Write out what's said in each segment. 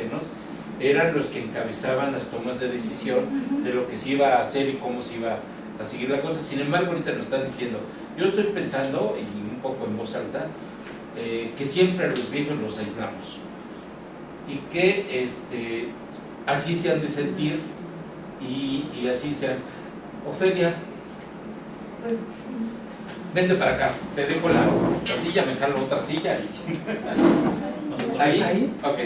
ancianos eran los que encabezaban las tomas de decisión de lo que se iba a hacer y cómo se iba a seguir la cosa. Sin embargo, ahorita nos están diciendo, yo estoy pensando, y un poco en voz alta, que siempre a los viejos los aislamos y que así se han de sentir y así sean. Ofelia, Pues, vente para acá, te dejo la silla, me jalo otra silla y... ¿Ahí? Ok.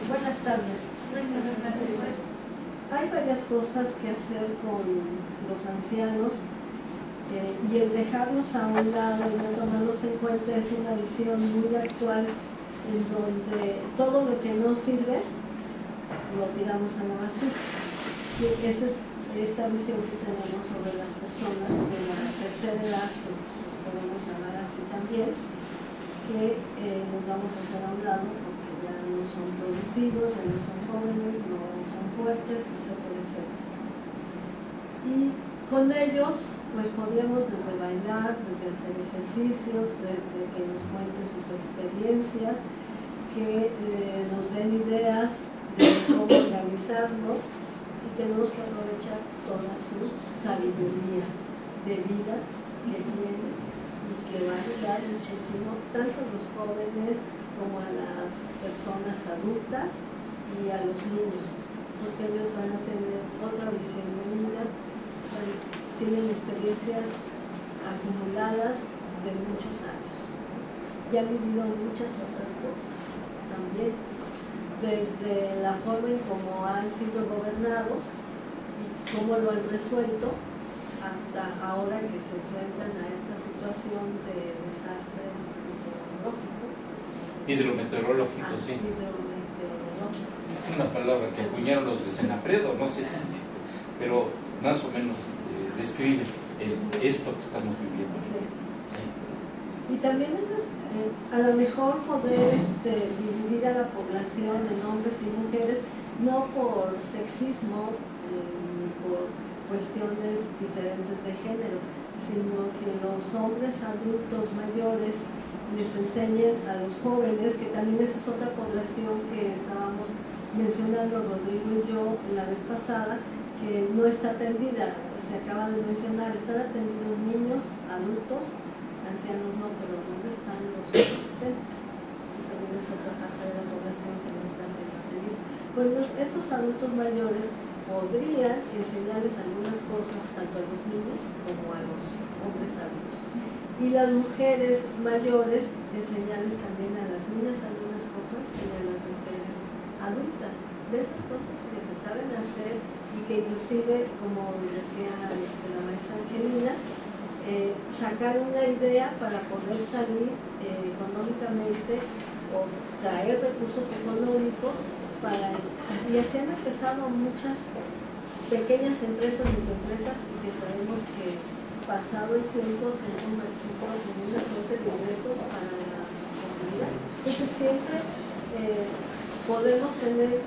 buenas tardes. Hay varias cosas que hacer con los ancianos y el dejarlos a un lado y no tomarlos en cuenta es una visión muy actual en donde todo lo que no sirve lo tiramos a la basura. Y esa es esta visión que tenemos sobre las personas de la tercera edad, que podemos llamar así también, que nos vamos a hacer a un lado porque ya no son productivos, ya no son jóvenes, no son fuertes, etcétera, etcétera. Y con ellos pues podríamos desde bailar, desde hacer ejercicios, desde que nos cuenten sus experiencias, que nos den ideas de cómo organizarnos, y tenemos que aprovechar toda su sabiduría de vida que tiene y que va a ayudar muchísimo tanto a los jóvenes como a las personas adultas y a los niños, porque ellos van a tener otra visión de vida, tienen experiencias acumuladas de muchos años y han vivido muchas otras cosas también, desde la forma en cómo han sido gobernados y cómo lo han resuelto hasta ahora que se enfrentan a esta situación de desastre Hidrometeorológico, sí. Hidrometeorológico. Es una palabra que acuñaron los de Senapredo, no sé si, pero más o menos describe esto que estamos viviendo. Sí. Sí. Y también a lo mejor poder dividir a la población en hombres y mujeres, no por sexismo ni por cuestiones diferentes de género, sino que los hombres adultos mayores les enseñen a los jóvenes, que también esa es otra población que estábamos mencionando Rodrigo y yo la vez pasada, que no está atendida. Se acaba de mencionar, están atendidos niños, adultos, ancianos no, pero ¿dónde están los adolescentes? Y también es otra parte de la población que no está siendo atendida. Bueno, estos adultos mayores podrían enseñarles algunas cosas tanto a los niños como a los hombres adultos. Y las mujeres mayores enseñarles también a las niñas algunas cosas y a las mujeres adultas. De esas cosas que se saben hacer y que inclusive, como decía la maestra Angelina, sacar una idea para poder salir económicamente o traer recursos económicos y así han empezado muchas pequeñas empresas, microempresas, que sabemos que pasado el tiempo se han convertido en una fuente de ingresos para la comunidad. Entonces siempre podemos tener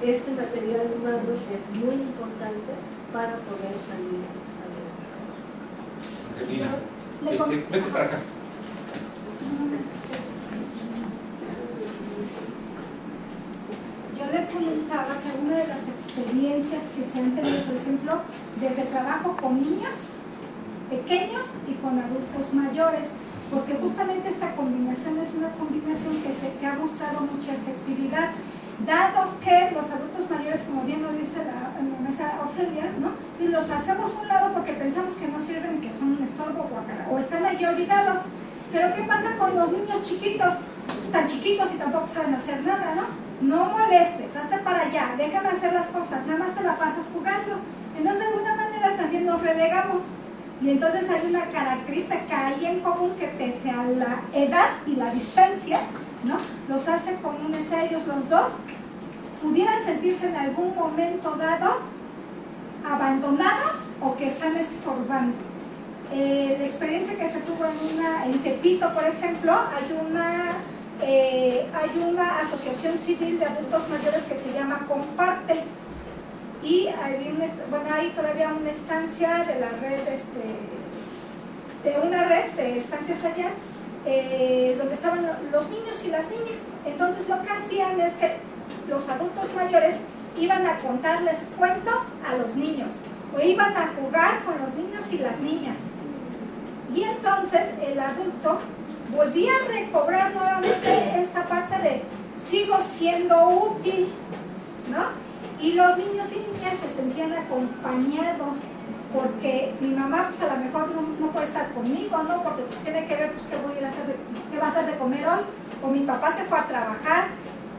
este material humano que es muy importante para poder salir adelante. Angelina, vete para acá. Yo le comentaba que una de las experiencias que se han tenido, por ejemplo, desde trabajo con niños pequeños y con adultos mayores, porque justamente esta combinación es una combinación que ha mostrado mucha efectividad, dado que los adultos mayores, como bien nos dice la maestra Ofelia, ¿no? Y los hacemos a un lado porque pensamos que no sirven y que son un estorbo o están ahí olvidados. Pero ¿qué pasa con los niños chiquitos? Están chiquitos y tampoco saben hacer nada, ¿no? No molestes, hazte para allá, déjame hacer las cosas, nada más te la pasas jugando. Entonces de alguna manera también nos relegamos. Y entonces hay una característica ahí en común que pese a la edad y la distancia, ¿no? Los hace comunes a ellos los dos, pudieran sentirse en algún momento dado abandonados o que están estorbando. La experiencia que se tuvo en Tepito, por ejemplo, hay una asociación civil de adultos mayores que se llama Comparte, y hay todavía una estancia de la red una red de estancias allá, donde estaban los niños y las niñas. Entonces lo que hacían es que los adultos mayores iban a contarles cuentos a los niños, o iban a jugar con los niños y las niñas. Y entonces el adulto volvía a recobrar nuevamente esta parte de sigo siendo útil, ¿no? Y los niños y niñas se sentían acompañados, porque mi mamá pues a lo mejor no puede estar conmigo, ¿no? Porque pues tiene que ver pues qué voy a ir a hacer qué va a hacer de comer hoy, o mi papá se fue a trabajar,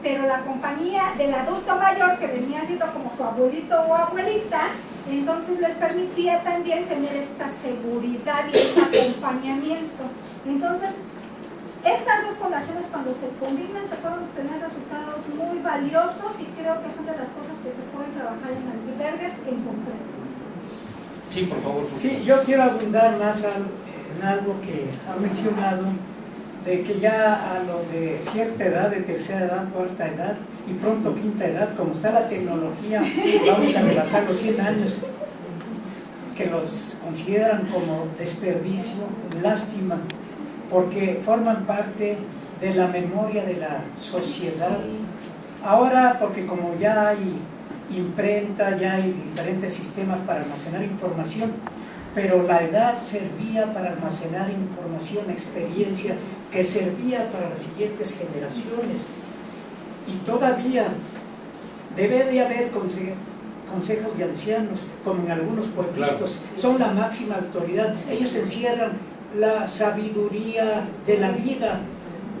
pero la compañía del adulto mayor, que venía siendo como su abuelito o abuelita, entonces les permitía también tener esta seguridad y este acompañamiento. Entonces, estas dos poblaciones, cuando se combinan, se pueden obtener resultados muy valiosos, y creo que son de las cosas que se pueden trabajar en albergues en concreto. Sí, por favor. Sí, yo quiero abundar más en algo que ha mencionado, de que ya a los de cierta edad, de tercera edad, cuarta edad y pronto quinta edad, como está la tecnología, vamos a rebasar los 100 años, que los consideran como desperdicio, lástima, porque forman parte de la memoria de la sociedad. Ahora, porque como ya hay imprenta, ya hay diferentes sistemas para almacenar información, pero la edad servía para almacenar información, experiencia, que servía para las siguientes generaciones. Y todavía debe de haber consejos de ancianos, como en algunos pueblitos, son la máxima autoridad. Ellos encierran la sabiduría de la vida,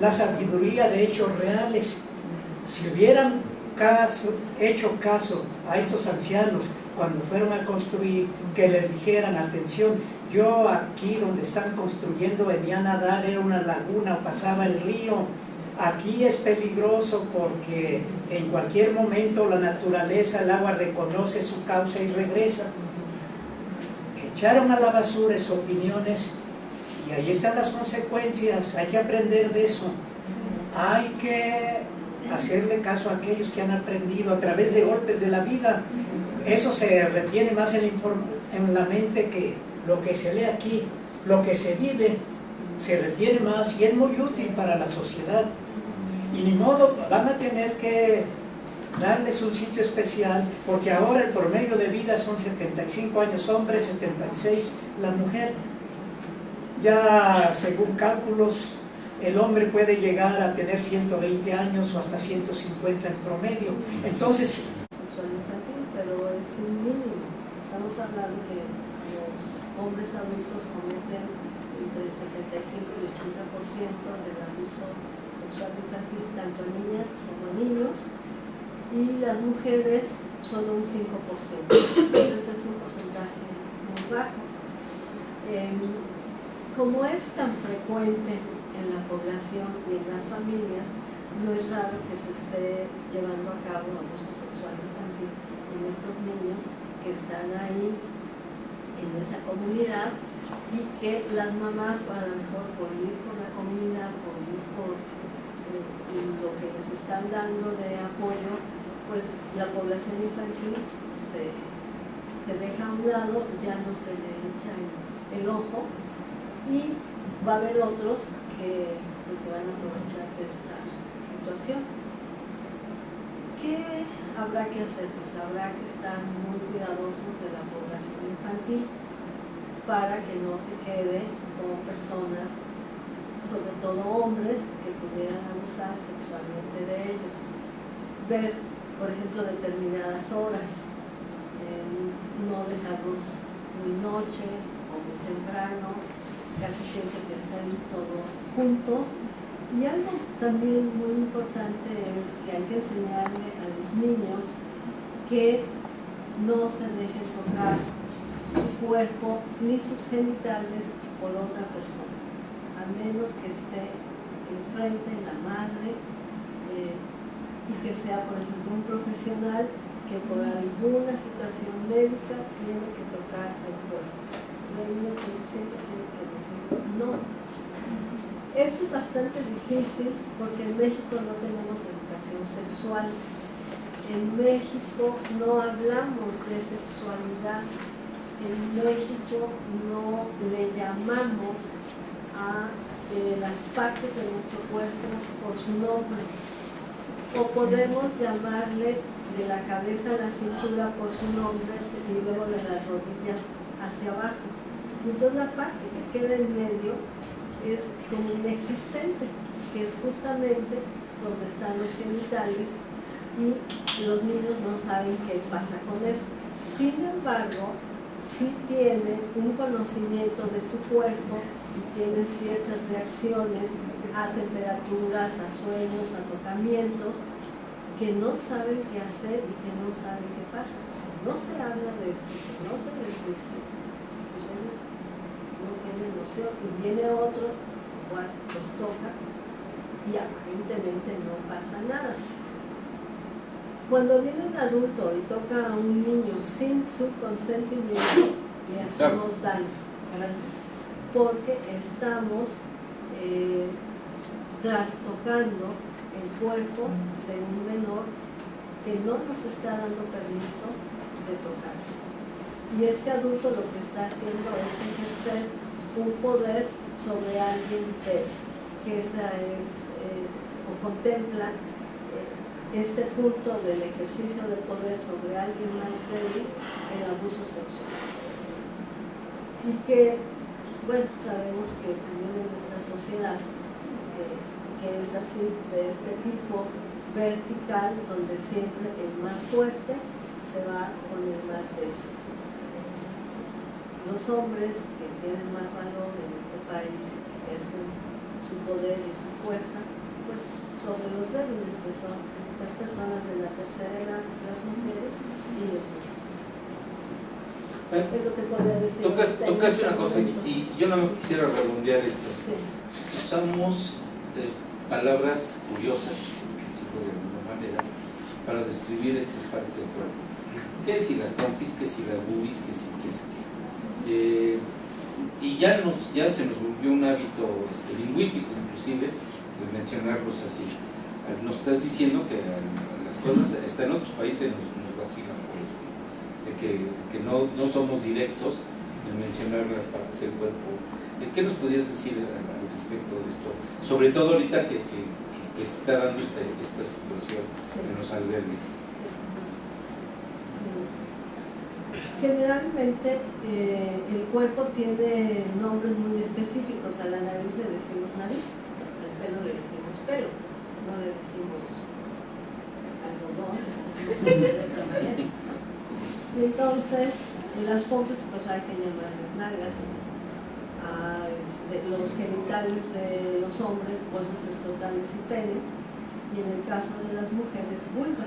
la sabiduría de hechos reales. Si hubieran hecho caso a estos ancianos cuando fueron a construir, que les dijeran, atención, yo aquí donde están construyendo venía a nadar, era una laguna, pasaba el río, aquí es peligroso porque en cualquier momento la naturaleza, el agua reconoce su causa y regresa. Echaron a la basura esas opiniones y ahí están las consecuencias. Hay que aprender de eso, hay que hacerle caso a aquellos que han aprendido a través de golpes de la vida. Eso se retiene más en la mente que lo que se lee aquí. Lo que se vive se retiene más y es muy útil para la sociedad. Y ni modo, van a tener que darles un sitio especial, porque ahora el promedio de vida son 75 años hombres, 76 la mujer. Ya según cálculos, el hombre puede llegar a tener 120 años o hasta 150 en promedio. Entonces, sexual infantil, pero es un mínimo. Estamos hablando que los hombres adultos cometen entre el 75 y el 80% del abuso sexual infantil, tanto a niñas como a niños, y las mujeres solo un 5%. Entonces es un porcentaje muy bajo. Como es tan frecuente en la población y en las familias, no es raro que se esté llevando a cabo abuso sexual infantil en estos niños que están ahí en esa comunidad, y que las mamás, a lo mejor por ir por la comida, por ir por lo que les están dando de apoyo, pues la población infantil se deja a un lado, ya no se le echa el ojo, y va a haber otros que pues, se van a aprovechar de esta situación. ¿Qué habrá que hacer? Pues habrá que estar muy cuidadosos de la población infantil para que no se quede con personas, sobre todo hombres, que pudieran abusar sexualmente de ellos. Ver, por ejemplo, determinadas horas, no dejarlos muy noche o muy temprano, casi siempre que estén todos juntos. Y algo también muy importante es que hay que enseñarle a los niños que no se dejen tocar su cuerpo ni sus genitales por otra persona, a menos que esté enfrente la madre, y que sea, por ejemplo, un profesional que por alguna situación médica tiene que tocar el cuerpo. El niño siempre tiene que decir no. Esto es bastante difícil porque en México no tenemos educación sexual. En México no hablamos de sexualidad. en México no le llamamos a las partes de nuestro cuerpo por su nombre, o podemos llamarle de la cabeza a la cintura por su nombre y luego de las rodillas hacia abajo. Entonces la parte que queda en medio es como inexistente, que es justamente donde están los genitales, y los niños no saben qué pasa con eso. Sin embargo, sí tienen un conocimiento de su cuerpo y tienen ciertas reacciones a temperaturas, a sueños, a tocamientos, que no saben qué hacer y que no saben qué pasa. Si no se habla de esto, si no se les dice, pues no tiene noción, y viene otro, igual los toca, y aparentemente no pasa nada. Cuando viene un adulto y toca a un niño sin su consentimiento, le hacemos daño. Gracias. Porque estamos trastocando el cuerpo de un menor que no nos está dando permiso de tocar. Y este adulto lo que está haciendo es ejercer un poder sobre alguien débil, que esa es, o contempla este punto del ejercicio de poder sobre alguien más débil, el abuso sexual. Y que, bueno, sabemos que también en nuestra sociedad, que es así, de este tipo vertical, donde siempre el más fuerte se va con el más débil. Los hombres que tienen más valor en este país, que ejercen su poder y su fuerza, pues sobre los débiles, que son las personas de la tercera edad, las mujeres y los niños. Es lo que podría decir. Tocaste una cosa y yo nada más quisiera redondear esto. Sí. Usamos palabras curiosas, por decirlo de alguna manera, para describir estas partes del cuerpo. ¿Qué si las pompis, que si las boobies, que si qué? Y ya se nos volvió un hábito lingüístico, inclusive, de mencionarlos así. Nos estás diciendo que las cosas hasta en otros países nos vacilan por eso, de que no somos directos en mencionar las partes del cuerpo. ¿Qué nos podías decir al respecto de esto? Sobre todo ahorita que se está dando esta situación en los albergues. Generalmente el cuerpo tiene nombres muy específicos. A la nariz le decimos nariz, al pelo le decimos pelo, no le decimos algodón, de otra manera. Entonces, en las pompis pues hay que llamarles nalgas. Los genitales de los hombres, bolsas escrotales y pene, y en el caso de las mujeres, vulva.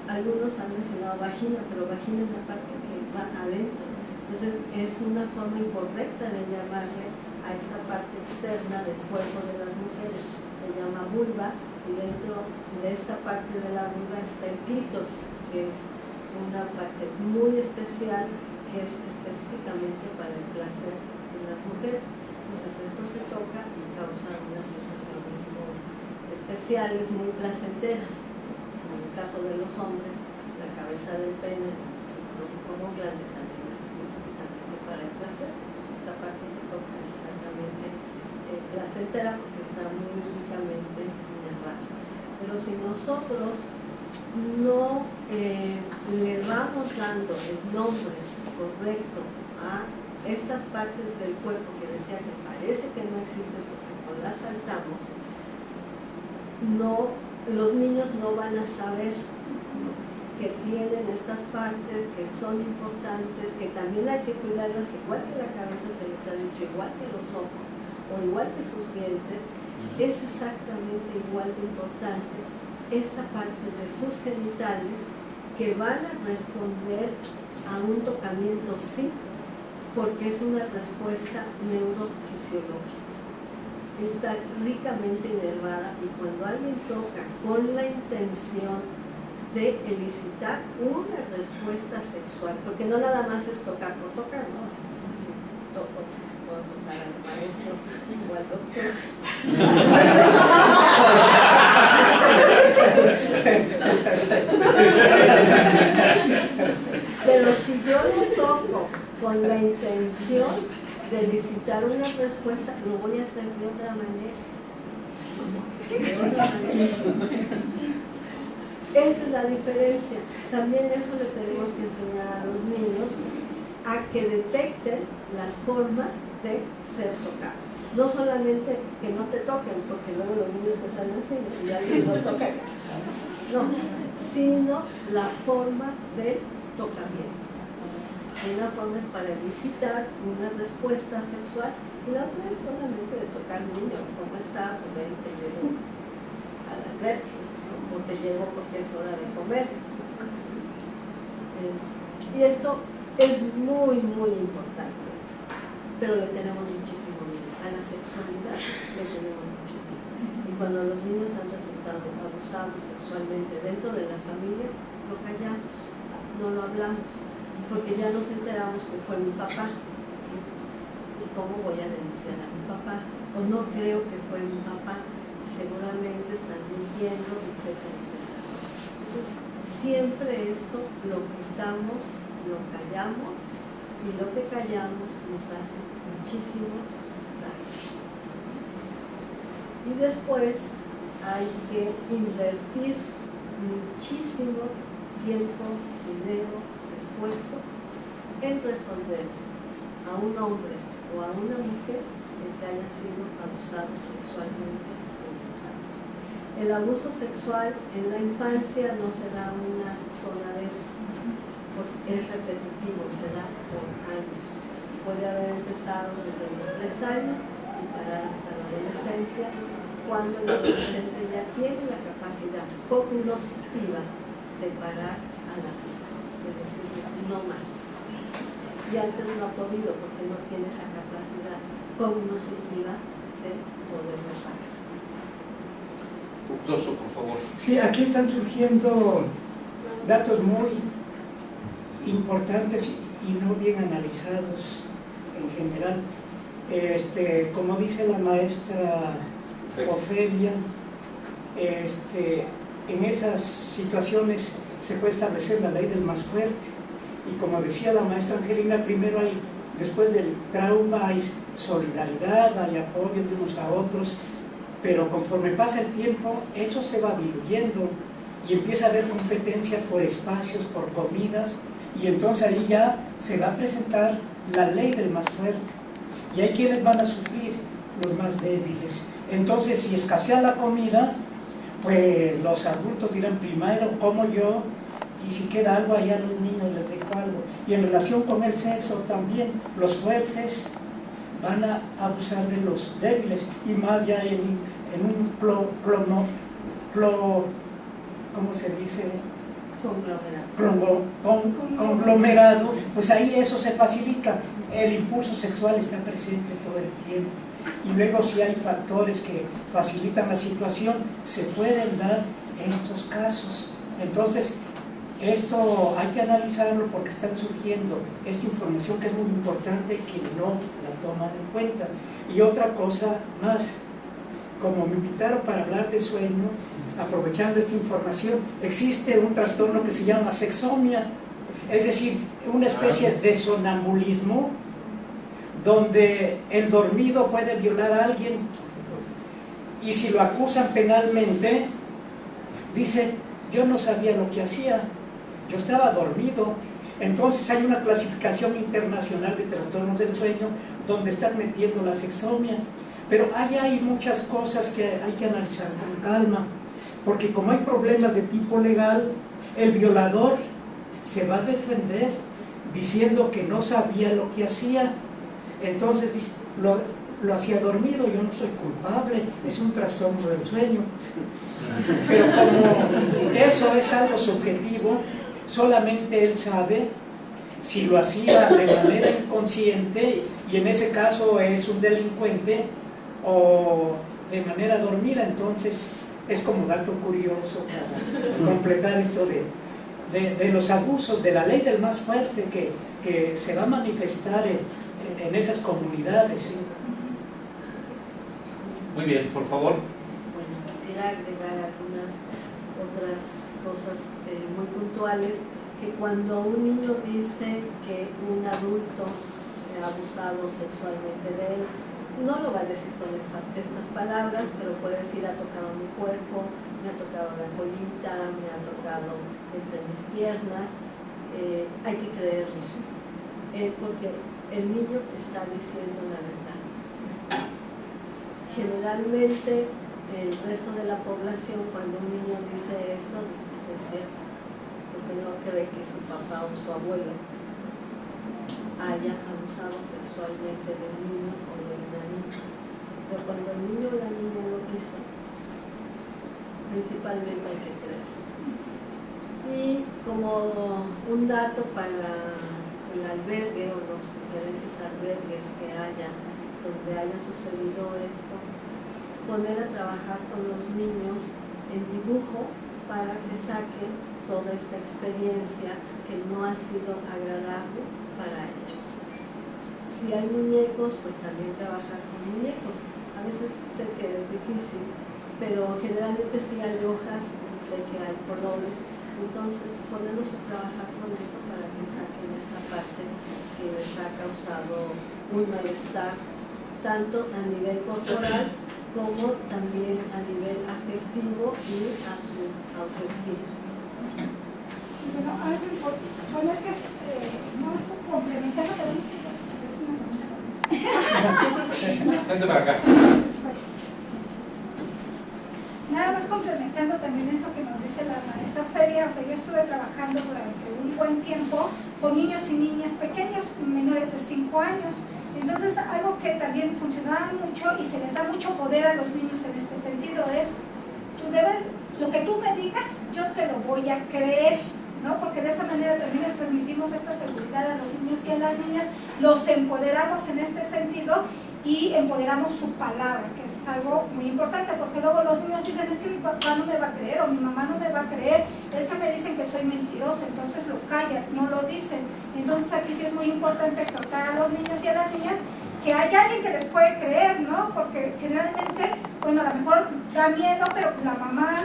Algunos han mencionado vagina, pero vagina es la parte que va adentro. Entonces es una forma incorrecta de llamarle a esta parte externa del cuerpo de las mujeres. Se llama vulva, y dentro de esta parte de la vulva está el clítoris, que es una parte muy especial que es específicamente para el placer de las mujeres. Entonces esto se toca y causa unas sensaciones muy especiales, muy placenteras. En el caso de los hombres, la cabeza del pene, se conoce como glande, también es específicamente para el placer. Entonces esta parte se toca exactamente placentera porque está muy ricamente inervada. Pero si nosotros no le vamos dando el nombre correcto a estas partes del cuerpo que decía que parece que no existen porque no las saltamos, los niños no van a saber que tienen estas partes, que son importantes, que también hay que cuidarlas, igual que la cabeza se les ha dicho, igual que los ojos o igual que sus dientes. Es exactamente igual de importante esta parte de sus genitales, que van a responder a un tocamiento sí, porque es una respuesta neurofisiológica. Está ricamente inervada, y cuando alguien toca con la intención de elicitar una respuesta sexual, porque no nada más es tocar por tocar, ¿no? Sí, toco, puedo tocar al maestro o al doctor. Pero si yo lo toco dar una respuesta, lo voy a hacer de otra manera. De otra manera. Esa es la diferencia. También eso le tenemos que enseñar a los niños, a que detecten la forma de ser tocados. No solamente que no te toquen, porque luego los niños están así y alguien lo toca, no, sino la forma de tocamiento. Una forma es para elicitar una respuesta sexual y la otra es solamente de tocar al niño, ¿cómo estás? O ven, te llevo al albergue, ¿no? O te llevo porque es hora de comer. Y esto es muy, muy importante, pero le tenemos muchísimo miedo. A la sexualidad le tenemos mucho miedo. Y cuando los niños han resultado abusados sexualmente dentro de la familia, lo callamos, no lo hablamos, porque ya nos enteramos que fue mi papá. ¿Y cómo voy a denunciar a mi papá? O no creo que fue mi papá, seguramente están mintiendo, etcétera, etcétera. Entonces, siempre esto lo ocultamos, lo callamos, y lo que callamos nos hace muchísimo daño. Y después hay que invertir muchísimo tiempo, dinero, esfuerzo en resolver a un hombre o a una mujer que haya sido abusado sexualmente en la infancia. El abuso sexual en la infancia no se da una sola vez, porque es repetitivo, se da por años. Puede haber empezado desde los 3 años y parar hasta la adolescencia, cuando el adolescente ya tiene la capacidad cognoscitiva de parar a la vida, es decir, no más. Y antes no ha podido porque no tiene esa capacidad cognoscitiva de poderlo parar. Fructuoso, por favor. Sí, aquí están surgiendo datos muy importantes y no bien analizados en general. Como dice la maestra Ofelia, en esas situaciones se puede establecer la ley del más fuerte, y como decía la maestra Angelina, primero después del trauma hay solidaridad, hay apoyo de unos a otros, pero conforme pasa el tiempo eso se va diluyendo y empieza a haber competencia por espacios, por comidas, y entonces ahí ya se va a presentar la ley del más fuerte, y hay quienes van a sufrir, los más débiles. Entonces, si escasea la comida, pues los adultos dirán: primero como yo, y si queda algo allá a los niños les dejo algo. Y en relación con el sexo también, los fuertes van a abusar de los débiles, y más ya en un ¿cómo se dice? Conglomerado, pues ahí eso se facilita, el impulso sexual está presente todo el tiempo, y luego si hay factores que facilitan la situación, se pueden dar estos casos. Entonces esto hay que analizarlo porque están surgiendo esta información que es muy importante, que no la toman en cuenta. Y otra cosa más, como me invitaron para hablar de sueño, aprovechando esta información, existe un trastorno que se llama sexomia, es decir, una especie de sonambulismo, donde el dormido puede violar a alguien, y si lo acusan penalmente, dice: yo no sabía lo que hacía, yo estaba dormido. Entonces hay una clasificación internacional de trastornos del sueño donde están metiendo la sexomia, pero allá hay muchas cosas que hay que analizar con calma, porque como hay problemas de tipo legal, el violador se va a defender diciendo que no sabía lo que hacía. Entonces dice: lo hacía dormido, yo no soy culpable, es un trastorno del sueño. Pero como eso es algo subjetivo, solamente él sabe si lo hacía de manera inconsciente, y en ese caso es un delincuente, o de manera dormida. Entonces es como dato curioso para completar esto de los abusos, de la ley del más fuerte que se va a manifestar en esas comunidades, ¿sí? Muy bien, por favor. Bueno, quisiera agregar algunas otras cosas muy puntuales, que cuando un niño dice que un adulto ha abusado sexualmente de él. No lo va a decir con estas palabras, pero puede decir: ha tocado mi cuerpo, me ha tocado la colita, me ha tocado entre mis piernas. Hay que creerlo, porque el niño está diciendo la verdad. Generalmente el resto de la población, cuando un niño dice esto, es cierto, porque no cree que su papá o su abuelo haya abusado sexualmente del niño o de una niña. Pero cuando el niño o la niña lo dice, principalmente hay que creer. Y como un dato para el albergue o los diferentes albergues que haya, donde haya sucedido esto, poner a trabajar con los niños en dibujo para que saquen toda esta experiencia que no ha sido agradable para ellos. Si hay muñecos, pues también trabajar con muñecos. A veces sé que es difícil, pero generalmente sí hay hojas, sé que hay colores. Entonces, ponernos a trabajar con esto para que saquen esta parte que les ha causado un malestar, tanto a nivel corporal como también a nivel afectivo y a su autoestima. Bueno, es que no es complementario, pero no sé si Vente para acá. Nada más complementando también esto que nos dice la maestra Feria. O sea, yo estuve trabajando durante un buen tiempo con niños y niñas pequeños, menores de 5 años. Entonces, algo que también funcionaba mucho y se les da mucho poder a los niños en este sentido es: lo que tú me digas, yo te lo voy a creer, ¿no? Porque de esta manera también les transmitimos esta seguridad a los niños y a las niñas, los empoderamos en este sentido y empoderamos su palabra, que es algo muy importante, porque luego los niños dicen: es que mi papá no me va a creer, o mi mamá no me va a creer, es que me dicen que soy mentiroso, entonces lo callan, no lo dicen. Entonces aquí sí es muy importante exhortar a los niños y a las niñas que hay alguien que les puede creer, ¿no? Porque generalmente, bueno, a lo mejor da miedo, pero la mamá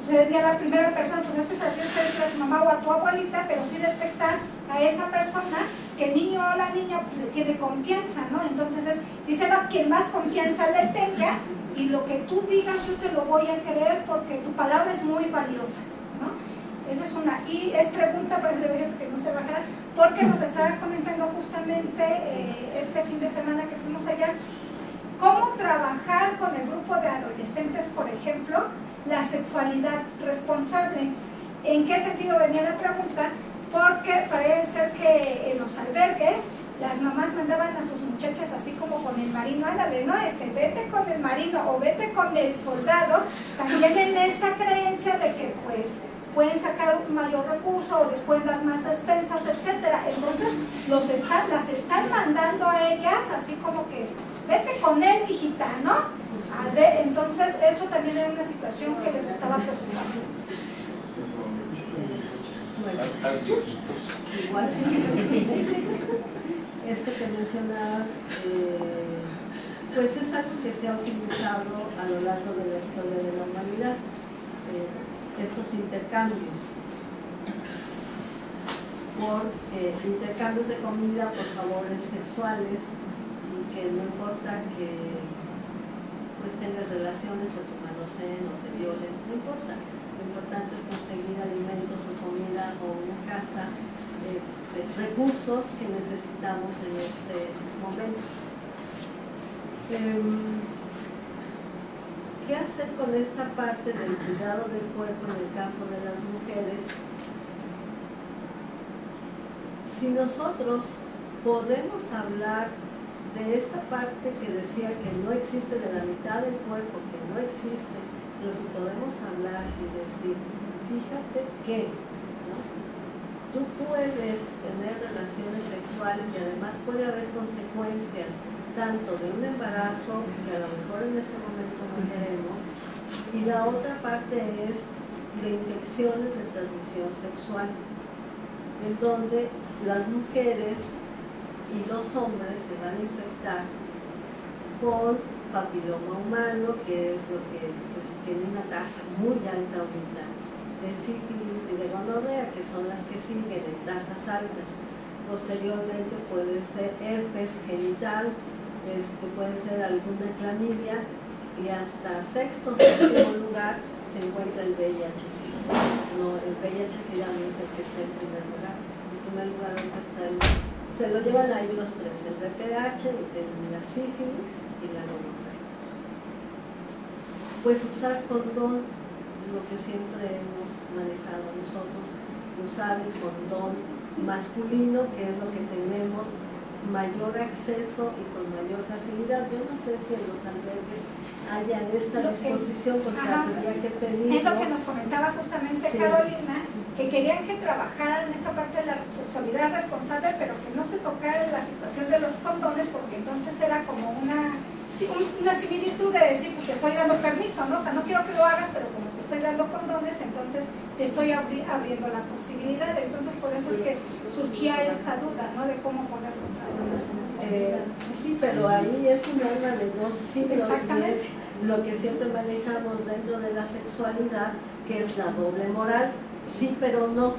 sería la primera persona, pues es que se la tienes que decir a tu mamá o a tu abuelita, pero sí detectar a esa persona que el niño o la niña pues, le tiene confianza, ¿no? Entonces díselo a quien más confianza le tengas, y lo que tú digas yo te lo voy a creer porque tu palabra es muy valiosa, ¿no? Esa es una. Y es pregunta, para que no se bajara, porque nos estaba comentando justamente este fin de semana que fuimos allá, cómo trabajar con el grupo de adolescentes, por ejemplo, la sexualidad responsable. ¿En qué sentido venía la pregunta? Porque parece ser que en los albergues las mamás mandaban a sus muchachas así como con el marino: ándale, ¿no? Vete con el marino o vete con el soldado, también en esta creencia de que pues pueden sacar un mayor recurso o les pueden dar más despensas, etcétera. Entonces las están mandando a ellas así como que vete con él, hijita, ¿no? A ver, entonces eso también era una situación que les estaba preocupando. Bueno, Igual. Esto que mencionabas, pues es algo que se ha utilizado a lo largo de la historia de la humanidad, estos intercambios por intercambios de comida por favores sexuales, y que no importa que pues tengas relaciones o te manoseen o te violen, no importa. Lo importante es conseguir alimentos o comida o una casa, recursos que necesitamos en este momento. ¿Qué hacer con esta parte del cuidado del cuerpo en el caso de las mujeres? Si nosotros podemos hablar de esta parte que decía que no existe, de la mitad del cuerpo que no existe, pero si podemos hablar y decir: fíjate que, ¿no? Tú puedes tener relaciones sexuales y además puede haber consecuencias tanto de un embarazo, que a lo mejor en este momento no queremos, y la otra parte es de infecciones de transmisión sexual, en donde las mujeres y los hombres se van a infectar con papiloma humano, que es lo que tiene una tasa muy alta ahorita, de sífilis y de gonorrea, que son las que siguen en tasas altas. posteriormente puede ser herpes genital, puede ser alguna clamidia, y hasta sexto o séptimo lugar se encuentra el VIH-Sida. No, el VIH-Sida no es el que está en primer lugar. En primer lugar ahorita está se lo llevan ahí los tres, el VPH, la sífilis y la gonorrea. Pues usar condón, lo que siempre hemos manejado nosotros, usar el condón masculino, que es lo que tenemos mayor acceso y con mayor facilidad. Yo no sé si en los albergues haya esta disposición, porque habría que pedir. Es lo que nos comentaba justamente Carolina, que querían que trabajaran en esta parte de la sexualidad responsable, pero que no se tocara la situación de los condones, porque entonces era como una similitud de decir, pues te estoy dando permiso, ¿no? O sea, no quiero que lo hagas, pero como te estoy dando condones, entonces te estoy abriendo la posibilidad. Entonces, por eso es que surgía esta duda, ¿no? De cómo ponerlo. Sí, pero ahí es un arma de dos filos. Exactamente. Y es lo que siempre manejamos dentro de la sexualidad, que es la doble moral. Sí, pero no.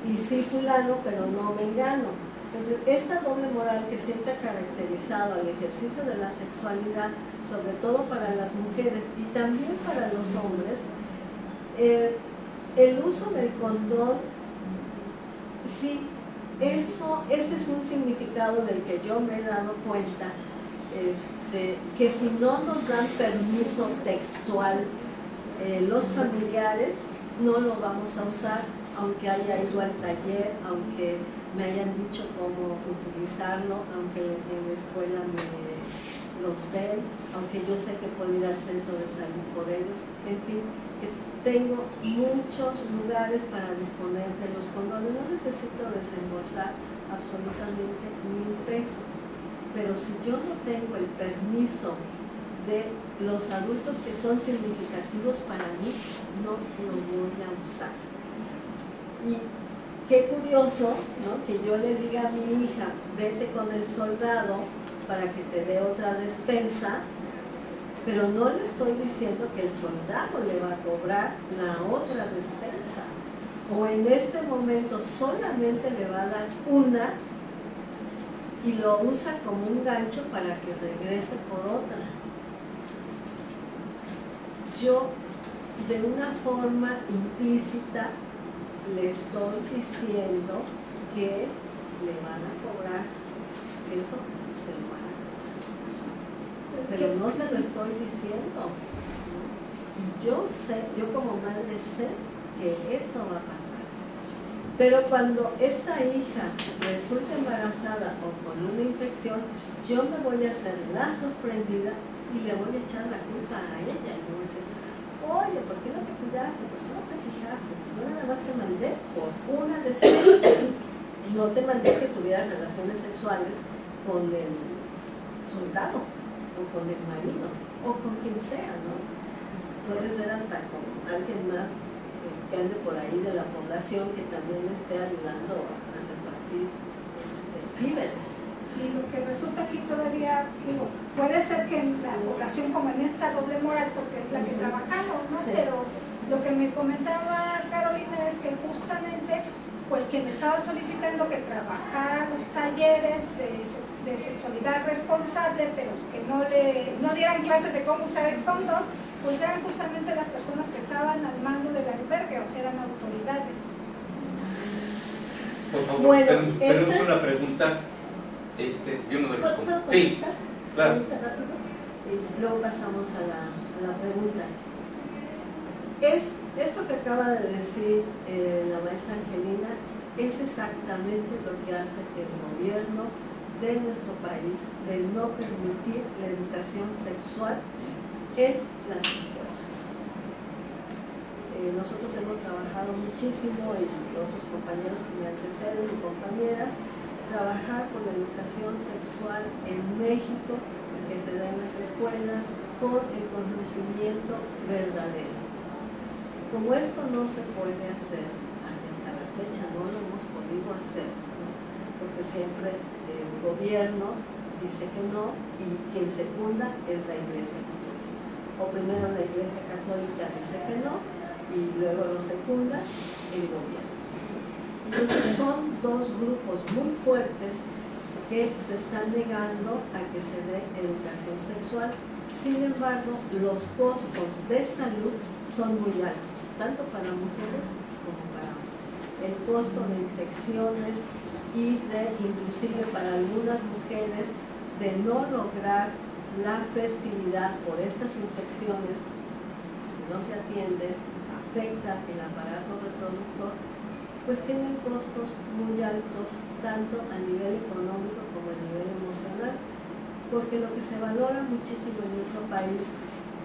Y sí fulano, pero no mengano. Entonces, esta doble moral que siempre ha caracterizado al ejercicio de la sexualidad, sobre todo para las mujeres y también para los hombres, el uso del condón, sí, ese es un significado del que yo me he dado cuenta, que si no nos dan permiso textual los familiares, no lo vamos a usar, aunque haya ido al taller, aunque me hayan dicho cómo utilizarlo, aunque en la escuela me los den, aunque yo sé que puedo ir al centro de salud por ellos, en fin, que tengo muchos lugares para disponer de los condones. No necesito desembolsar absolutamente ni un peso, pero si yo no tengo el permiso de los adultos que son significativos para mí, no lo voy a usar. Y qué curioso, ¿no?, que yo le diga a mi hija, vete con el soldado para que te dé otra despensa, pero no le estoy diciendo que el soldado le va a cobrar la otra despensa, o en este momento solamente le va a dar una y lo usa como un gancho para que regrese por otra. Yo, de una forma implícita, le estoy diciendo que le van a cobrar eso, se lo van a cobrar, pero no se lo estoy diciendo. Y yo sé, yo como madre sé que eso va a pasar, pero cuando esta hija resulte embarazada o con una infección, yo me voy a hacer la sorprendida y le voy a echar la culpa a ella. Y le voy a decir, oye, ¿por qué no te cuidaste? ¿Por qué no te fijaste? Si yo nada más te mandé por una despensa, no te mandé que tuvieras relaciones sexuales con el soldado o con el marido o con quien sea, ¿no? Puede ser hasta con alguien más que ande por ahí de la población que también esté ayudando a repartir víveres. Y lo que resulta aquí todavía, digo, puede ser que en la población, como en esta doble moral, porque es la que trabajamos, ¿no? Sí. Pero lo que me comentaba Carolina es que justamente, pues quien estaba solicitando que trabajara los talleres de sexualidad responsable, pero que no dieran clases de cómo usar el condón, pues eran justamente las personas que estaban al mando del albergue, o sea, eran autoridades. Por favor, bueno, tenemos una pregunta. Yo no le respondo. Sí, claro. Y luego pasamos a la pregunta. Esto que acaba de decir la maestra Angelina es exactamente lo que hace que el gobierno de nuestro país de no permitir la educación sexual en las escuelas. Nosotros hemos trabajado muchísimo, y otros compañeros que me anteceden y compañeras, trabajar con la educación sexual en México, que se da en las escuelas, con el conocimiento verdadero. Como esto no se puede hacer, hasta la fecha no lo hemos podido hacer, ¿no? Porque siempre el gobierno dice que no, y quien secunda es la Iglesia Católica. O primero la Iglesia Católica dice que no, y luego lo secunda el gobierno. Entonces son dos grupos muy fuertes que se están negando a que se dé educación sexual. Sin embargo, los costos de salud son muy altos, tanto para mujeres como para hombres. El costo de infecciones y de, inclusive para algunas mujeres, de no lograr la fertilidad por estas infecciones, si no se atiende, afecta el aparato reproductor, pues tienen costos muy altos, tanto a nivel económico como a nivel emocional, porque lo que se valora muchísimo en nuestro país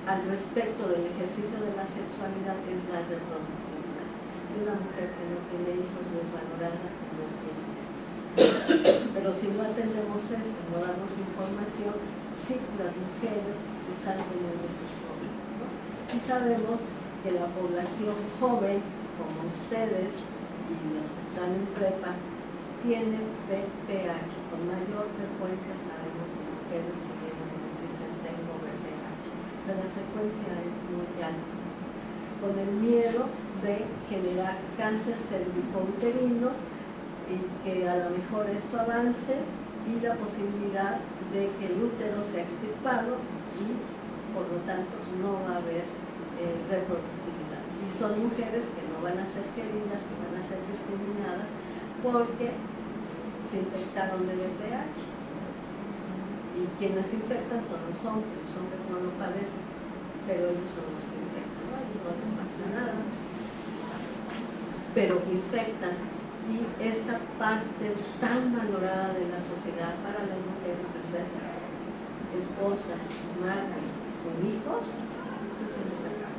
al respecto del ejercicio de la sexualidad es la reproductividad. Y una mujer que no tiene hijos no es valorada, no es bien vista. Pero si no atendemos esto, no damos información, sí, las mujeres están teniendo estos problemas, ¿no? Y sabemos que la población joven, como ustedes y los que están en prepa, tienen BPH. Con mayor frecuencia sabemos de mujeres que vienen y nos dicen tengo BPH. O sea, la frecuencia es muy alta. Con el miedo de generar cáncer cervicouterino y que a lo mejor esto avance, y la posibilidad de que el útero sea extirpado y por lo tanto no va a haber reproductividad. Y son mujeres que no van a ser queridas, que van a ser discriminadas porque se infectaron de VPH. Y quienes infectan son los hombres no lo padecen, pero ellos son los que infectan, ¿no? Y no les pasa nada, pero infectan. Y esta parte tan valorada de la sociedad para las mujeres de ser esposas, madres, con hijos, pues se les acaba.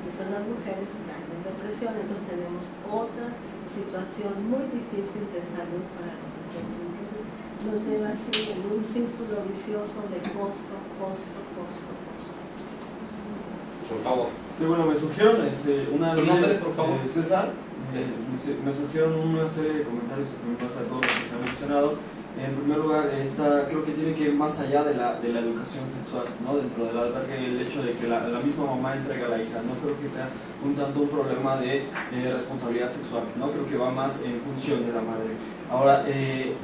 Entonces las mujeres caen en depresión, entonces tenemos otra situación muy difícil de salud para las mujeres. Entonces nos lleva así en un círculo vicioso de costo. Por favor. Bueno, me surgieron una ¿Tu nombre, por favor? César. Sí. Me surgieron una serie de comentarios que me pasa a todo lo que se ha mencionado. En primer lugar, creo que tiene que ir más allá de la educación sexual, ¿no? Dentro del albergue, el hecho de que la misma mamá entrega a la hija, no creo que sea un tanto un problema de responsabilidad sexual, ¿no? Creo que va más en función de la madre. Ahora,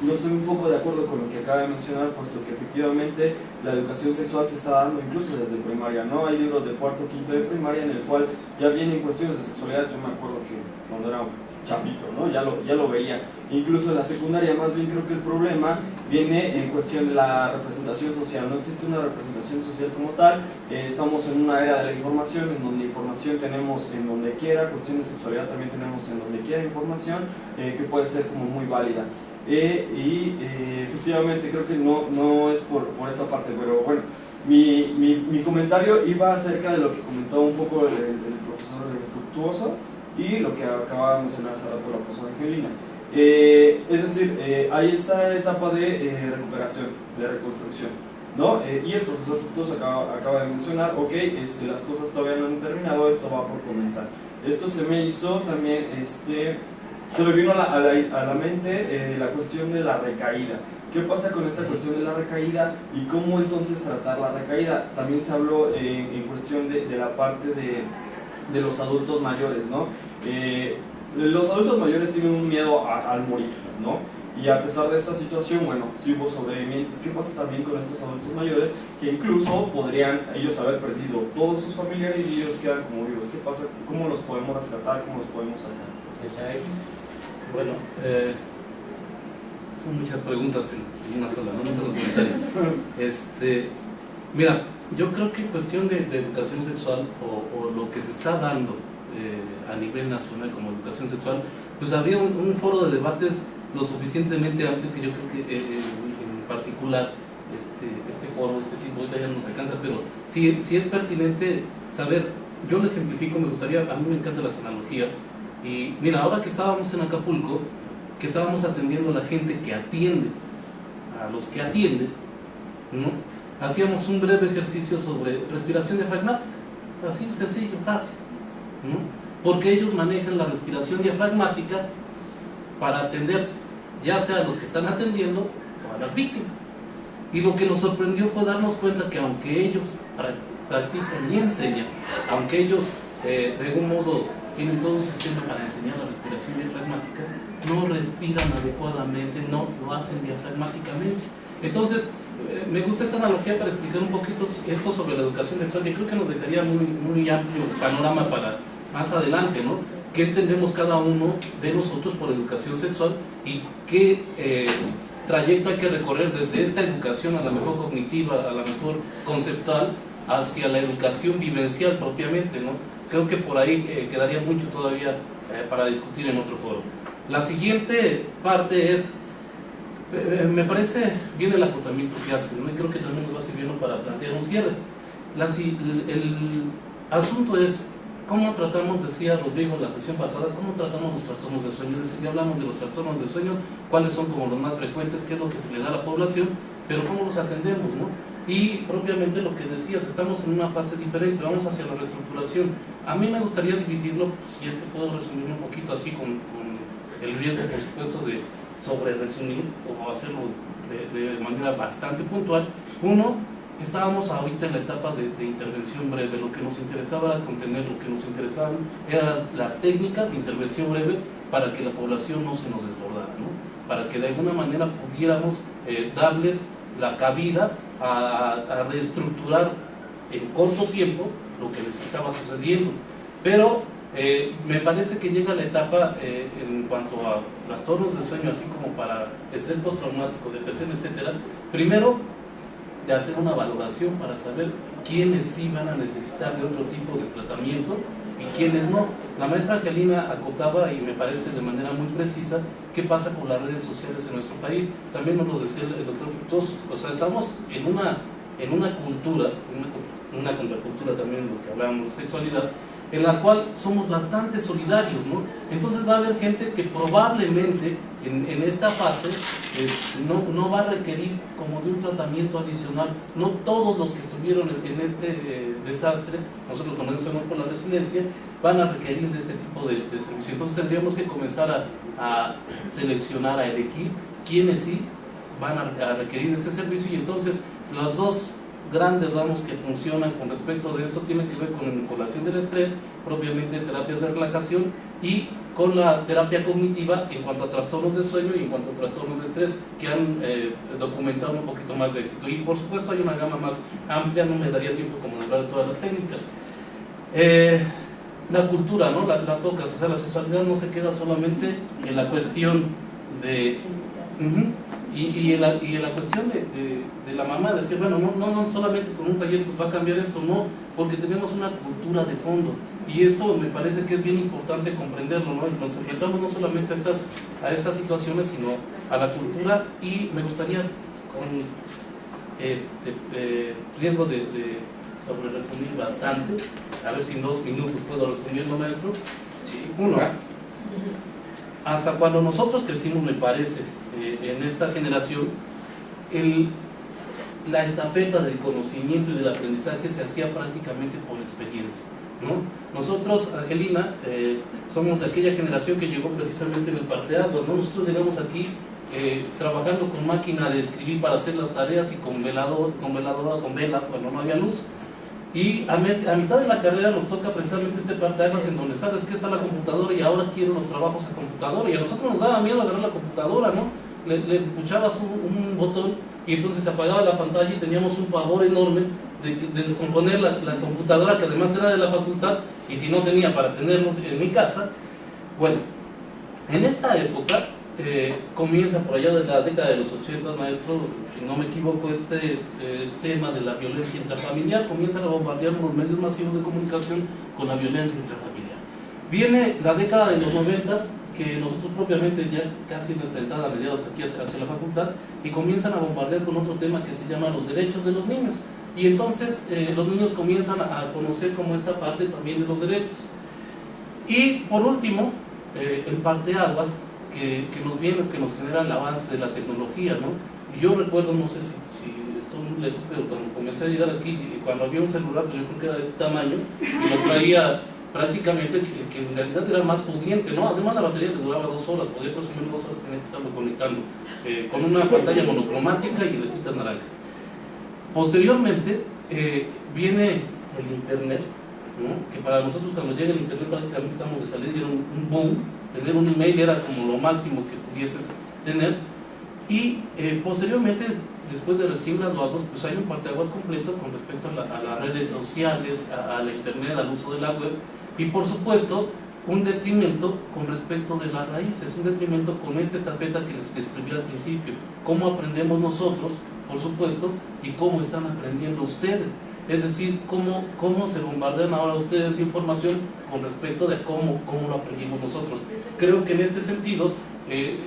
no estoy un poco de acuerdo con lo que acaba de mencionar, puesto que efectivamente la educación sexual se está dando incluso desde primaria, ¿no? Hay libros de cuarto, quinto de primaria en el cual ya vienen cuestiones de sexualidad. Yo me acuerdo que cuando era chapito, ¿no? Ya lo veía. Incluso en la secundaria, más bien creo que el problema viene en cuestión de la representación social. No existe una representación social como tal. Estamos en una era de la información, en donde información tenemos en donde quiera, cuestión de sexualidad también tenemos en donde quiera información, que puede ser como muy válida. Efectivamente creo que no es por esa parte, pero bueno, mi comentario iba acerca de lo que comentó un poco el profesor Fructuoso y lo que acaba de mencionar hace rato la profesora Angelina. Es decir, hay esta etapa de recuperación, de reconstrucción, ¿no? Y el profesor Fructuoso acaba de mencionar, ok, las cosas todavía no han terminado, esto va por comenzar. Esto se me hizo también, se me vino a la mente la cuestión de la recaída. ¿Qué pasa con esta cuestión de la recaída y cómo entonces tratar la recaída? También se habló en cuestión de la parte de los adultos mayores, ¿no? Los adultos mayores tienen un miedo al morir, ¿no? Y a pesar de esta situación, bueno, si hubo sobrevivientes, ¿qué pasa también con estos adultos mayores que incluso podrían ellos haber perdido todos sus familiares y ellos quedan como vivos? ¿Qué pasa? ¿Cómo los podemos rescatar? ¿Cómo los podemos sacar? Bueno, son muchas preguntas en una sola, ¿no? Un solo comentario. Mira, yo creo que en cuestión de educación sexual o lo que se está dando a nivel nacional como educación sexual, pues habría un foro de debates lo suficientemente amplio que yo creo que en particular este foro, este tipo ya nos alcanza, pero sí es pertinente saber. Yo lo ejemplifico, me gustaría, a mí me encantan las analogías, y mira, ahora que estábamos en Acapulco, que estábamos atendiendo a la gente que atiende, a los que atienden, ¿no? Hacíamos un breve ejercicio sobre respiración diafragmática, así sencillo, fácil, ¿no? Porque ellos manejan la respiración diafragmática para atender ya sea a los que están atendiendo o a las víctimas. Y lo que nos sorprendió fue darnos cuenta que aunque ellos practican y enseñan, aunque ellos de algún modo tienen todo un sistema para enseñar la respiración diafragmática, no respiran adecuadamente, no lo hacen diafragmáticamente. Entonces, me gusta esta analogía para explicar un poquito esto sobre la educación sexual, que creo que nos dejaría muy amplio panorama para más adelante, ¿no? ¿Qué entendemos cada uno de nosotros por educación sexual y qué trayecto hay que recorrer desde esta educación, a la mejor cognitiva, a la mejor conceptual, hacia la educación vivencial propiamente, ¿no? Creo que por ahí quedaría mucho todavía para discutir en otro foro. La siguiente parte es, me parece bien el acotamiento que hacen, ¿no? Y creo que también nos va sirviendo para plantear un cierre. El asunto es cómo tratamos, decía Rodrigo en la sesión pasada, cómo tratamos los trastornos de sueño. Es decir, ya hablamos de los trastornos de sueño, cuáles son como los más frecuentes, qué es lo que se le da a la población, pero cómo los atendemos, ¿no? Y propiamente lo que decías, estamos en una fase diferente, vamos hacia la reestructuración. A mí me gustaría dividirlo, si es que puedo resumirlo un poquito así, con el riesgo, por supuesto, de sobre resumir o hacerlo de manera bastante puntual. Uno, estábamos ahorita en la etapa de intervención breve. Lo que nos interesaba contener, lo que nos interesaban eran las técnicas de intervención breve para que la población no se nos desbordara, ¿no? Para que de alguna manera pudiéramos darles la cabida a reestructurar en corto tiempo lo que les estaba sucediendo. Pero me parece que llega la etapa en cuanto a trastornos de sueño, así como para estrés postraumático, depresión, etcétera. Primero, de hacer una valoración para saber quiénes sí van a necesitar de otro tipo de tratamiento y quiénes no. La maestra Angelina acotaba, y me parece de manera muy precisa, qué pasa con las redes sociales en nuestro país. También nos lo decía el doctor Fructuoso. O sea, estamos en una cultura, una contracultura también, lo que hablábamos de sexualidad, en la cual somos bastante solidarios, ¿no? Entonces va a haber gente que probablemente en esta fase no va a requerir como de un tratamiento adicional. No todos los que estuvieron en este desastre, nosotros lo conocemos por la resiliencia, van a requerir de este tipo de servicio. Entonces tendríamos que comenzar a seleccionar, a elegir quiénes sí van a requerir este servicio, y entonces las dos grandes ramos que funcionan con respecto de esto tienen que ver con la vinculación del estrés, propiamente terapias de relajación, y con la terapia cognitiva en cuanto a trastornos de sueño y en cuanto a trastornos de estrés, que han documentado un poquito más de éxito. Y por supuesto hay una gama más amplia, no me daría tiempo como de hablar de todas las técnicas. La cultura, ¿no? La tocas, o sea, la sexualidad no se queda solamente en la cuestión de... Y en la cuestión de la mamá, decir, bueno, no solamente con un taller pues va a cambiar esto, no, porque tenemos una cultura de fondo, y esto me parece que es bien importante comprenderlo, ¿no? Nos enfrentamos no solamente a estas situaciones, sino a la cultura. Y me gustaría, con riesgo de sobre resumir bastante, a ver si en 2 minutos puedo resumirlo, maestro. Uno, hasta cuando nosotros crecimos, me parece, en esta generación, la estafeta del conocimiento y del aprendizaje se hacía prácticamente por experiencia, ¿no? Nosotros, Angelina, somos aquella generación que llegó precisamente en el parteaguas, ¿no? Nosotros llegamos aquí trabajando con máquina de escribir para hacer las tareas y con veladora, con velas, cuando no había luz. Y a mitad de la carrera nos toca precisamente este parteaguas en donde sabes que está la computadora y ahora quiero los trabajos a computadora, y a nosotros nos daba miedo agarrar la computadora, ¿no? Le puchabas un botón y entonces se apagaba la pantalla, y teníamos un pavor enorme de descomponer la computadora, que además era de la facultad, y si no tenía para tenerlo en mi casa. Bueno, en esta época comienza por allá de la década de los 80, maestro, si no me equivoco, este tema de la violencia intrafamiliar. Comienzan a bombardear los medios masivos de comunicación con la violencia intrafamiliar. Viene la década de los 90, que nosotros propiamente ya casi nuestra entrada a mediados aquí hacia la facultad, y comienzan a bombardear con otro tema que se llama los derechos de los niños. Y entonces los niños comienzan a conocer como esta parte también de los derechos. Y por último, el parteaguas que nos viene, que nos genera el avance de la tecnología, ¿no? Y yo recuerdo, no sé si estoy muy lejos, pero cuando comencé a llegar aquí, cuando había un celular, pues yo creo que era de este tamaño, y lo traía prácticamente, que en realidad era más pudiente, ¿no? Además la batería les duraba 2 horas, podía consumir 2 horas, tenía que estarlo conectando, con una pantalla monocromática y letritas naranjas. Posteriormente viene el internet, ¿no? Que para nosotros cuando llega el internet prácticamente estamos de salir, era un boom, tener un email era como lo máximo que pudieses tener, y posteriormente, después de recién graduados, pues hay un parteaguas completo con respecto a las redes sociales, a la internet, al uso de la web, y por supuesto un detrimento con respecto de las raíces, un detrimento con esta estafeta que les describí al principio, cómo aprendemos nosotros, por supuesto, y cómo están aprendiendo ustedes. Es decir, cómo se bombardean ahora ustedes de información con respecto de cómo lo aprendimos nosotros. Creo que en este sentido,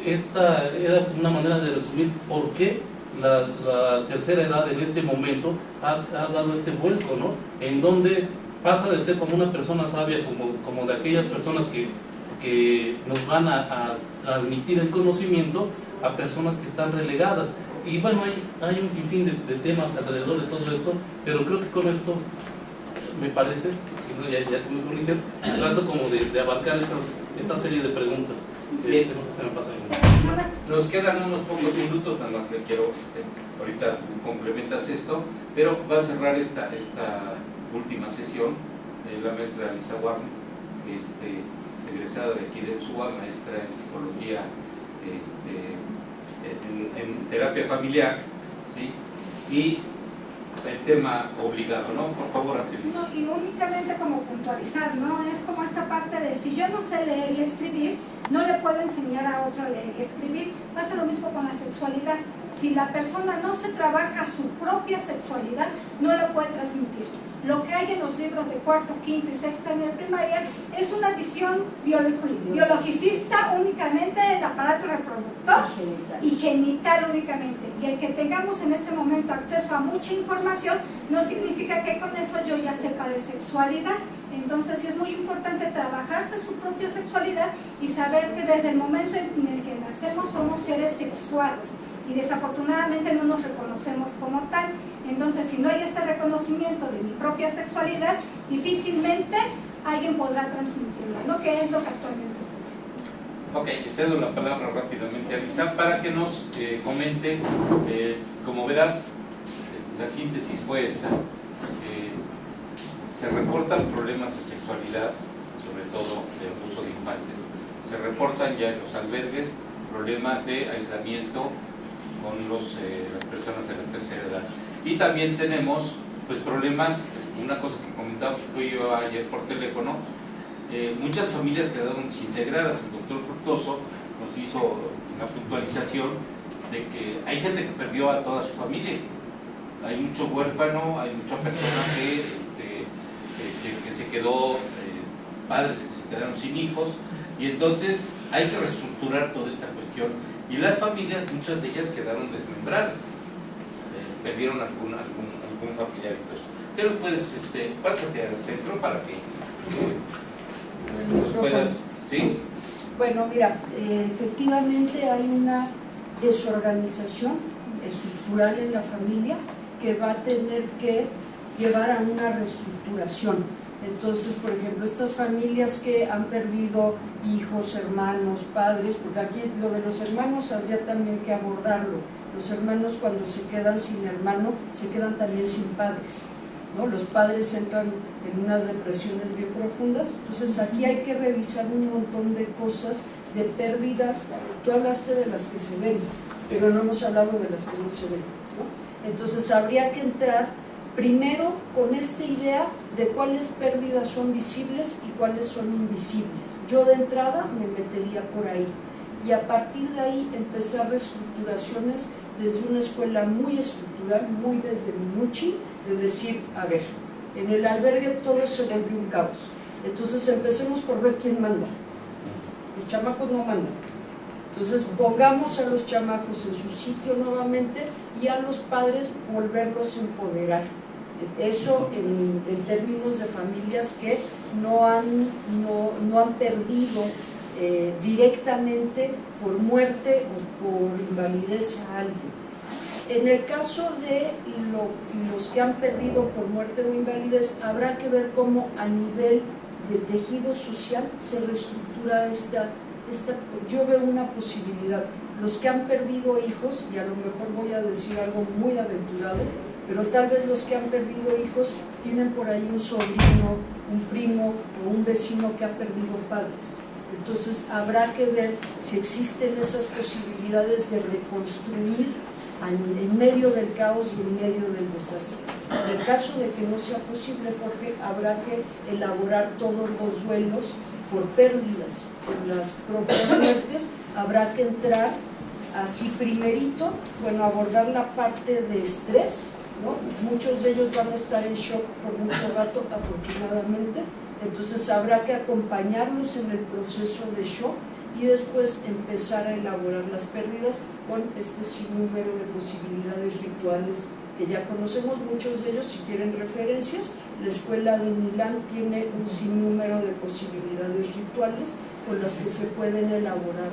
esta era una manera de resumir por qué la tercera edad en este momento ha dado este vuelco, ¿no? En donde pasa de ser como una persona sabia, como de aquellas personas que nos van a transmitir el conocimiento, a personas que están relegadas. Y bueno, hay un sinfín de temas alrededor de todo esto, pero creo que con esto me parece, si no, ya te me corriges, trato como de abarcar esta serie de preguntas. No sé si me pasa algo. Nos quedan unos pocos minutos, nada más que quiero, ahorita complementas esto, pero va a cerrar esta última sesión la maestra Lisa Warren, egresada de aquí de USUA, maestra en psicología, en terapia familiar, ¿sí? Y el tema obligado, ¿no? Por favor, Angelina. No, y únicamente como puntualizar, ¿no? Es como esta parte de si yo no sé leer y escribir, no le puedo enseñar a otro a leer y escribir. Pasa lo mismo con la sexualidad. Si la persona no se trabaja su propia sexualidad, no la puede transmitir. Lo que hay en los libros de cuarto, quinto y sexto año de primaria es una visión biologicista únicamente del aparato reproductor y genital únicamente. Y el que tengamos en este momento acceso a mucha información no significa que con eso yo ya sepa de sexualidad. Entonces sí es muy importante trabajarse su propia sexualidad y saber que desde el momento en el que nacemos somos seres sexuados y desafortunadamente no nos reconocemos como tal. Entonces, si no hay este reconocimiento de mi propia sexualidad, difícilmente alguien podrá transmitirla, ¿no? Que es lo que actualmente ocurre. Ok, le cedo la palabra rápidamente a Lisa para que nos comente. Como verás, la síntesis fue esta. Se reportan problemas de sexualidad, sobre todo de abuso de infantes. Se reportan ya en los albergues problemas de aislamiento con las personas de la tercera edad. Y también tenemos pues problemas, una cosa que comentábamos tú y yo ayer por teléfono, muchas familias quedaron desintegradas. El doctor Fructuoso nos hizo una puntualización de que hay gente que perdió a toda su familia, hay mucho huérfano, hay mucha persona que se quedó, padres que se quedaron sin hijos, y entonces hay que reestructurar toda esta cuestión. Y las familias, muchas de ellas quedaron desmembradas, perdieron algún familiar y todo esto. ¿Qué nos puedes, pásate al centro para que nos puedas, ¿sí? Bueno, mira, efectivamente hay una desorganización estructural en la familia que va a tener que llevar a una reestructuración. Entonces, por ejemplo, estas familias que han perdido hijos, hermanos, padres, porque aquí lo de los hermanos habría también que abordarlo. Los hermanos, cuando se quedan sin hermano, se quedan también sin padres, ¿no? Los padres entran en unas depresiones bien profundas. Entonces aquí hay que revisar un montón de cosas, de pérdidas. Tú hablaste de las que se ven, pero no hemos hablado de las que no se ven, ¿no? Entonces habría que entrar primero con esta idea de cuáles pérdidas son visibles y cuáles son invisibles. Yo de entrada me metería por ahí y a partir de ahí empezar reestructuraciones desde una escuela muy estructural, muy desde Minucci, de decir, a ver, en el albergue todo se volvió un caos. Entonces empecemos por ver quién manda. Los chamacos no mandan. Entonces pongamos a los chamacos en su sitio nuevamente y a los padres volverlos a empoderar. Eso en términos de familias que no han perdido directamente por muerte o por invalidez a alguien. En el caso de los que han perdido por muerte o invalidez, habrá que ver cómo a nivel de tejido social se reestructura yo veo una posibilidad. Los que han perdido hijos, y a lo mejor voy a decir algo muy aventurado, pero tal vez los que han perdido hijos tienen por ahí un sobrino, un un vecino que ha perdido padres. Entonces habrá que ver si existen esas posibilidades de reconstruir en medio del caos y en medio del desastre. En el caso de que no sea posible, Jorge, habrá que elaborar todos los duelos por pérdidas, por las propias muertes. Habrá que entrar así primerito, bueno, abordar la parte de estrés, ¿no? Muchos de ellos van a estar en shock por mucho rato, afortunadamente. Entonces habrá que acompañarlos en el proceso de shock y después empezar a elaborar las pérdidas con este sinnúmero de posibilidades rituales que ya conocemos. Muchos de ellos, si quieren referencias, la Escuela de Milán tiene un sinnúmero de posibilidades rituales con las que se pueden elaborar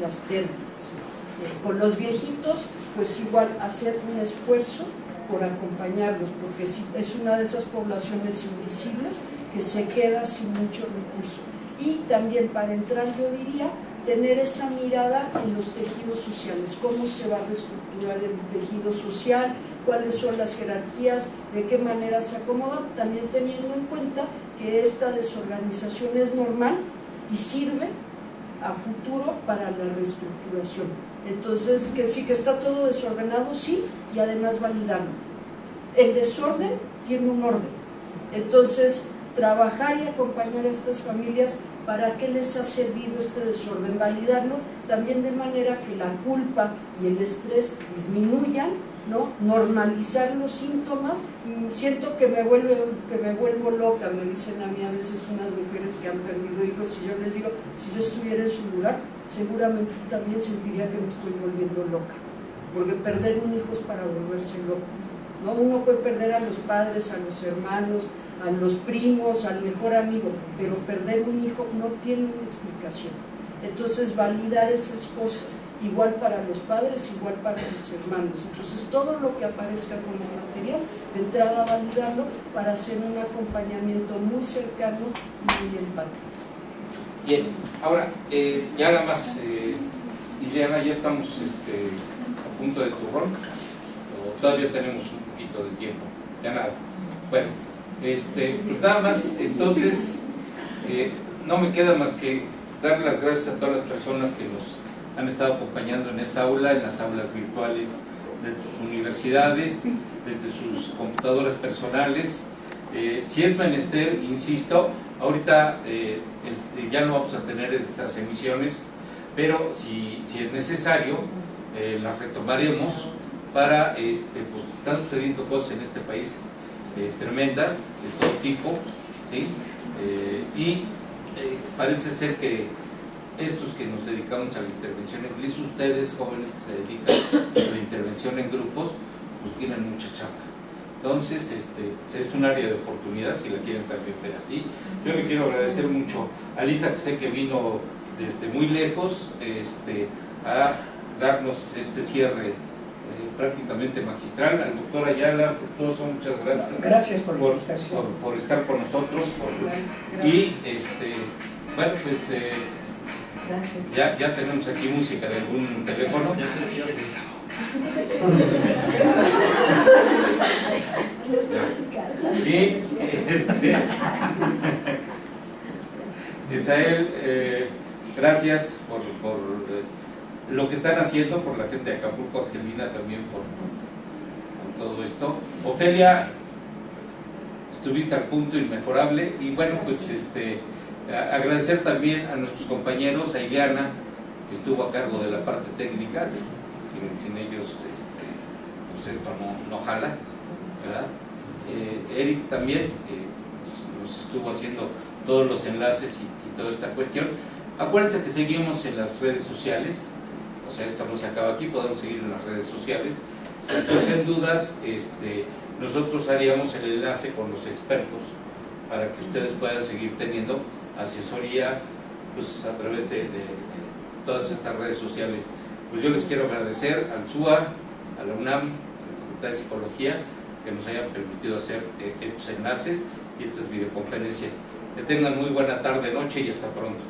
las pérdidas. Con los viejitos, pues igual hacer un esfuerzo por acompañarlos, porque es una de esas poblaciones invisibles que se queda sin mucho recurso. Y también para entrar, yo diría, tener esa mirada en los tejidos sociales, cómo se va a reestructurar el tejido social, cuáles son las jerarquías, de qué manera se acomodan, también teniendo en cuenta que esta desorganización es normal y sirve a futuro para la reestructuración. Entonces, que sí, que está todo desordenado, sí, y además validarlo. El desorden tiene un orden. Entonces, trabajar y acompañar a estas familias para qué les ha servido este desorden, validarlo también de manera que la culpa y el estrés disminuyan, ¿no? Normalizar los síntomas. Siento que me vuelvo loca, me dicen a mí a veces unas mujeres que han perdido hijos, y yo les digo, si yo estuviera en su lugar, seguramente también sentiría que me estoy volviendo loca, porque perder un hijo es para volverse loco, ¿no? Uno puede perder a los padres, a los hermanos, a los primos, al mejor amigo, pero perder un hijo no tiene una explicación. Entonces, validar esas cosas, igual para los padres, igual para los hermanos. Entonces, todo lo que aparezca como material, de entrada validarlo para hacer un acompañamiento muy cercano y muy empático. Bien, ahora, ya nada más, Ileana, ya estamos a punto del turrón, o todavía tenemos un poquito de tiempo, ya nada. Bueno, pues nada más, entonces, no me queda más que dar las gracias a todas las personas que nos han estado acompañando en esta aula, en las aulas virtuales de sus universidades, desde sus computadoras personales. Si es menester, insisto, ahorita ya no vamos a tener estas emisiones, pero si es necesario, las retomaremos para, pues están sucediendo cosas en este país tremendas, de todo tipo, ¿sí? Y parece ser que estos que nos dedicamos a la intervención, incluso ustedes jóvenes que se dedican a la intervención en grupos, pues tienen mucha chamba. Entonces, es un área de oportunidad, si la quieren también ver así. Yo le quiero agradecer mucho a Lisa, que sé que vino desde muy lejos a darnos este cierre prácticamente magistral. Al doctor Ayala Fructuoso, muchas gracias. Gracias por la invitación. Por estar con nosotros. Y bueno, pues ya tenemos aquí música de algún teléfono. Y Isael, gracias por lo que están haciendo, por la gente de Acapulco, Angelina también por todo esto. Ofelia, estuviste al punto inmejorable. Y bueno, pues agradecer también a nuestros compañeros, a Ileana, que estuvo a cargo de la parte técnica. Sin ellos pues esto no jala, ¿verdad? Eric también nos estuvo haciendo todos los enlaces y toda esta cuestión. Acuérdense que seguimos en las redes sociales, o sea, esto no se acaba aquí, podemos seguir en las redes sociales. Si surgen dudas, nosotros haríamos el enlace con los expertos para que ustedes puedan seguir teniendo asesoría pues, a través de todas estas redes sociales. Pues yo les quiero agradecer al SUA, a la UNAM, a la Facultad de Psicología, que nos hayan permitido hacer estos enlaces y estas videoconferencias. Que tengan muy buena tarde, noche y hasta pronto.